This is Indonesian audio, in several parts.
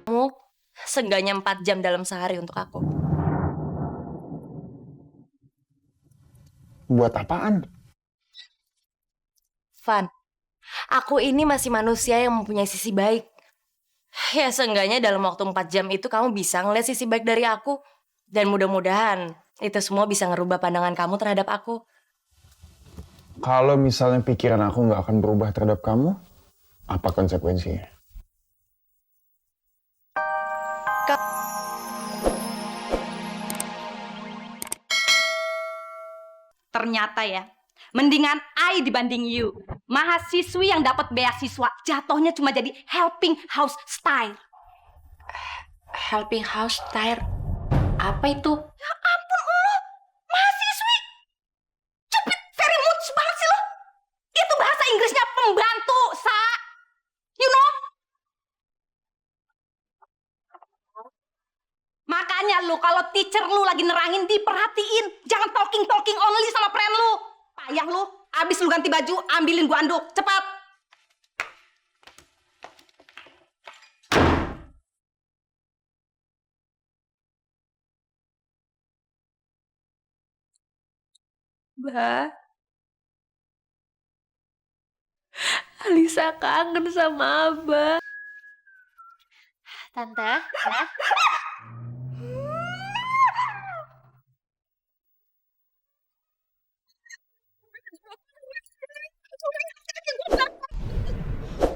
Kamu seenggaknya 4 jam dalam sehari untuk aku. Buat apaan? Van, aku ini masih manusia yang mempunyai sisi baik. Ya seenggaknya dalam waktu 4 jam itu kamu bisa ngeliat sisi baik dari aku. Dan mudah-mudahan itu semua bisa ngerubah pandangan kamu terhadap aku. Kalau misalnya pikiran aku nggak akan berubah terhadap kamu, apa konsekuensinya? Ternyata ya, mendingan I dibanding you. Mahasiswi yang dapat beasiswa jatuhnya cuma jadi helping house style. Helping house tire. Apa itu? Ya ampun lo, mahasiswi. Cupid, very much banget sih lo. Itu bahasa Inggrisnya pembantu, Sa. You know? Makanya lu kalau teacher lu lagi nerangin diperhatiin. Jangan talking only sama friend lu. Payah lu, abis lu ganti baju, ambilin gua anduk. Cepat. Mbak, Alisa kangen sama Abah. Tante,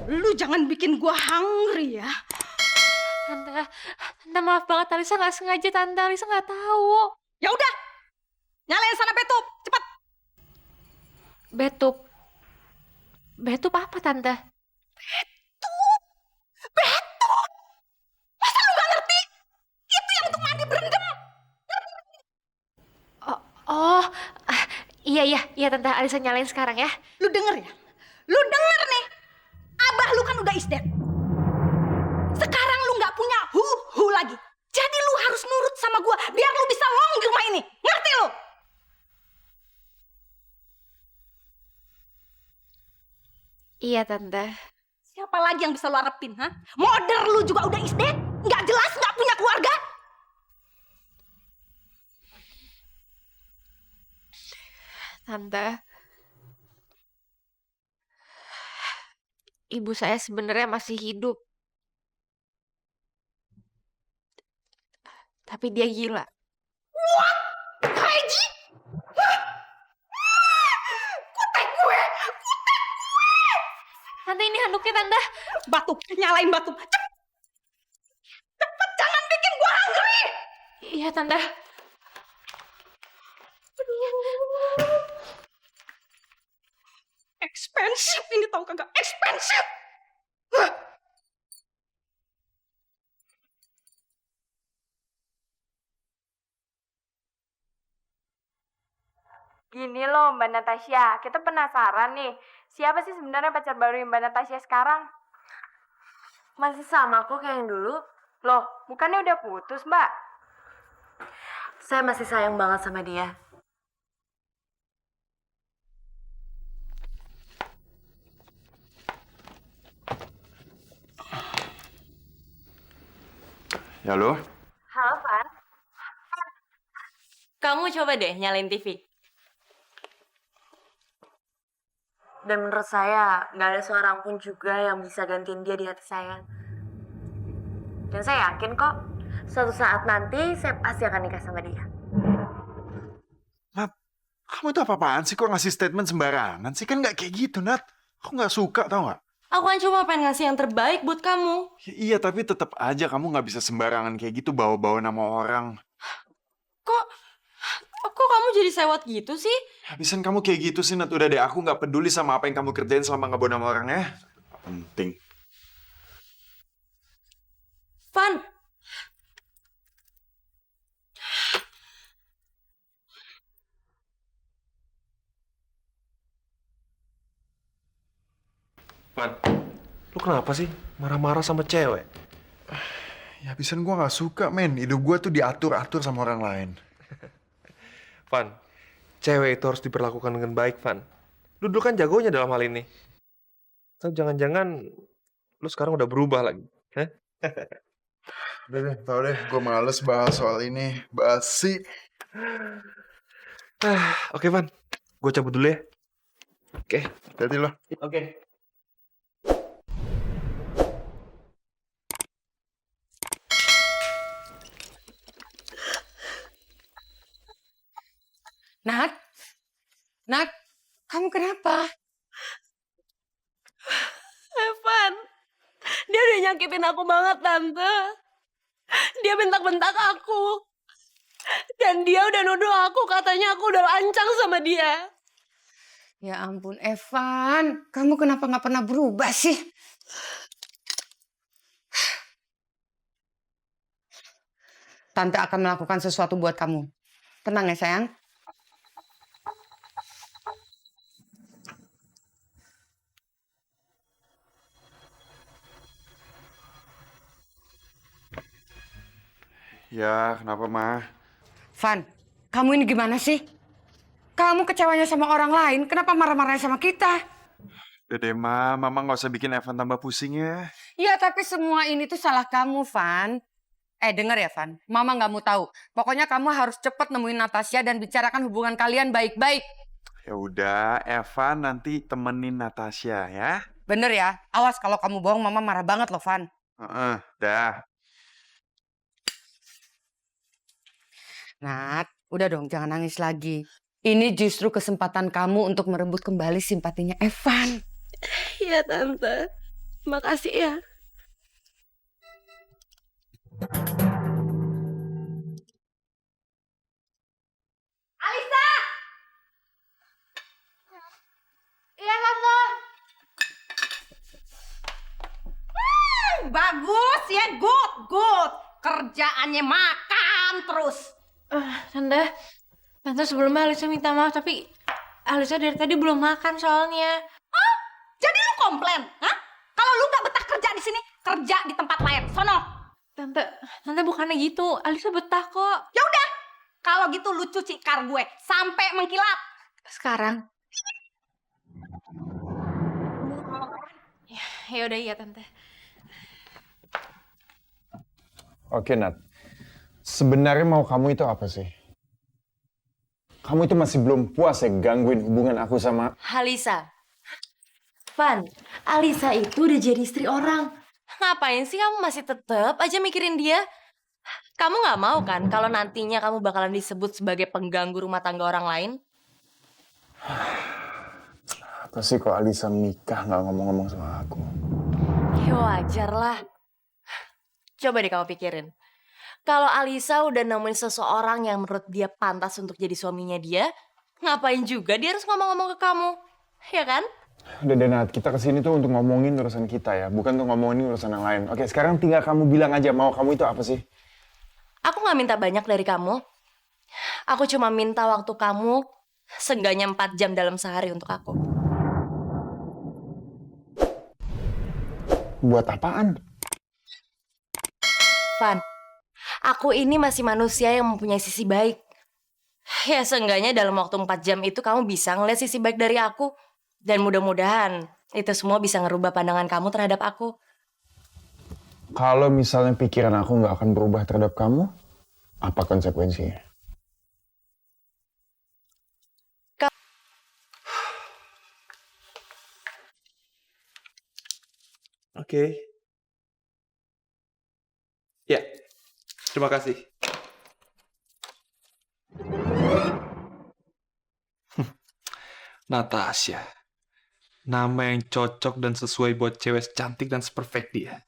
Lu jangan bikin gua hungry ya. Tante maaf banget, Alisa nggak sengaja, Tante. Alisa nggak tahu. Ya udah, nyalain sana betup, cepat. Betup. Betup apa, Tante? Betup, betup. Masa lu nggak ngerti? Itu yang untuk mandi berendam. Oh, iya, Tante. Alisa nyalain sekarang ya. Lu denger ya? Lu denger nih. Abah lu kan udah isdet. Sekarang lu nggak punya hu lagi. Jadi lu harus nurut sama gua biar lu bisa long di rumah ini. Ngerti lu? Iya, Tante. Siapa lagi yang bisa lu harapin, ha? Model lu juga udah isdet. Nggak jelas, nggak punya keluarga. Tante, ibu saya sebenarnya masih hidup. Tapi dia gila. What? Haji? Hah? Kutek gue! Kutek gue! Tante, ini handuknya, Tante. Batu, nyalain batu. Cepet! Cepet, jangan bikin gua hungry! Iya, Tante. Expensive ini tau kagak? Expensive! Gini loh Mbak Natasha, kita penasaran nih, siapa sih sebenarnya pacar baru Mbak Natasha sekarang? Masih sama kok kayak yang dulu. Loh, bukannya udah putus Mbak? Saya masih sayang banget sama dia. Ya lo? Halo Van. Kamu coba deh nyalain TV. Dan menurut saya, nggak ada seorang pun juga yang bisa gantiin dia di hati saya. Dan saya yakin kok, suatu saat nanti saya pasti akan nikah sama dia. Nat, kamu itu apa-apaan sih kok ngasih statement sembarangan sih? Kan nggak kayak gitu, Nat. Aku nggak suka, tau nggak? Aku kan cuma pengen ngasih yang terbaik buat kamu. Ya, iya, tapi tetap aja kamu nggak bisa sembarangan kayak gitu bawa-bawa nama orang. Kok kamu jadi sewot gitu sih? Habisan kamu kayak gitu sih, Nat. Udah deh, aku nggak peduli sama apa yang kamu kerjain selama nggak bawa nama orang ya. Nggak penting. Van, Van, lu kenapa sih marah-marah sama cewek? Ya habisan gua nggak suka, men. Hidup gua tuh diatur-atur sama orang lain. Van, cewek itu harus diperlakukan dengan baik, Van. Lu dulu kan jagonya dalam hal ini. Atau jangan-jangan lu sekarang udah berubah lagi. Hah? Udah deh, tau deh. Gue males bahas soal ini. Basi. Oke, Van. Gue cabut dulu ya. Oke. Hati-hati lo. Oke. Nat, Nat, kamu kenapa? Evan, dia udah nyakitin aku banget, Tante. Dia bentak-bentak aku. Dan dia udah nuduh aku, katanya aku udah lancang sama dia. Ya ampun, Evan, kamu kenapa nggak pernah berubah sih? Tante akan melakukan sesuatu buat kamu. Tenang ya, sayang. Ya, kenapa, Ma? Van, kamu ini gimana sih? Kamu kecewanya sama orang lain, kenapa marah-marahnya sama kita? Udah deh, Ma. Mama nggak usah bikin Evan tambah pusing ya. Ya, tapi semua ini tuh salah kamu, Van. Denger ya, Van. Mama nggak mau tahu. Pokoknya kamu harus cepat nemuin Natasha dan bicarakan hubungan kalian baik-baik. Ya udah, Evan nanti temenin Natasha ya. Bener ya? Awas kalau kamu bohong, Mama marah banget loh, Van. Dah. Nat, udah dong, jangan nangis lagi. Ini justru kesempatan kamu untuk merebut kembali simpatinya Evan. Iya, Tante. Makasih ya. Alisa! Iya, Tante. Bagus ya, good. Kerjaannya makan terus. Tante sebelumnya Alisa minta maaf, tapi Alisa dari tadi belum makan soalnya. Jadi lu komplain, hah? Kalau lu nggak betah kerja di sini, kerja di tempat lain. Sono. Tante bukannya gitu. Alisa betah kok. Ya udah. Kalau gitu lu cuci kar gue sampai mengkilap. Sekarang. Ya udah iya, Tante. Oke, Nat. Sebenarnya mau kamu itu apa sih? Kamu itu masih belum puas ya gangguin hubungan aku sama... Halisa. Van, Alisa itu udah jadi istri orang. Ngapain sih kamu masih tetap aja mikirin dia? Kamu nggak mau kan kalau nantinya kamu bakalan disebut sebagai pengganggu rumah tangga orang lain? Apa sih kok Alisa nikah nggak ngomong-ngomong sama aku? Ya wajar lah. Coba deh kamu pikirin. Kalau Alisa udah nemuin seseorang yang menurut dia pantas untuk jadi suaminya dia, ngapain juga dia harus ngomong-ngomong ke kamu? Ya kan? Udah deh, Nat, kita kesini tuh untuk ngomongin urusan kita ya, bukan untuk ngomongin urusan yang lain. Oke, sekarang tinggal kamu bilang aja mau kamu itu apa sih? Aku nggak minta banyak dari kamu. Aku cuma minta waktu kamu seenggaknya 4 jam dalam sehari untuk aku. Buat apaan? Van, aku ini masih manusia yang mempunyai sisi baik. Ya seenggaknya dalam waktu 4 jam itu kamu bisa ngeliat sisi baik dari aku. Dan mudah-mudahan itu semua bisa ngerubah pandangan kamu terhadap aku. Kalau misalnya pikiran aku nggak akan berubah terhadap kamu, apa konsekuensinya? Oke. Ya, terima kasih. Natasha. Nama yang cocok dan sesuai buat cewek cantik dan seperfect dia.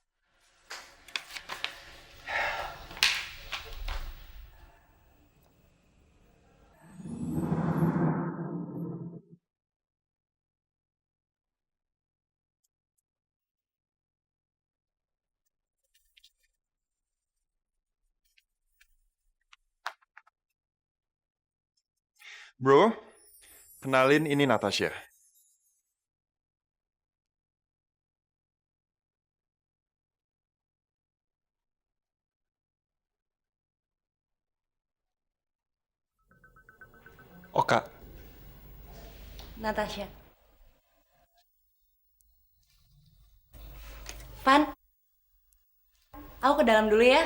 Bro, kenalin ini Natasha. Oka. Natasha. Van, aku ke dalam dulu ya.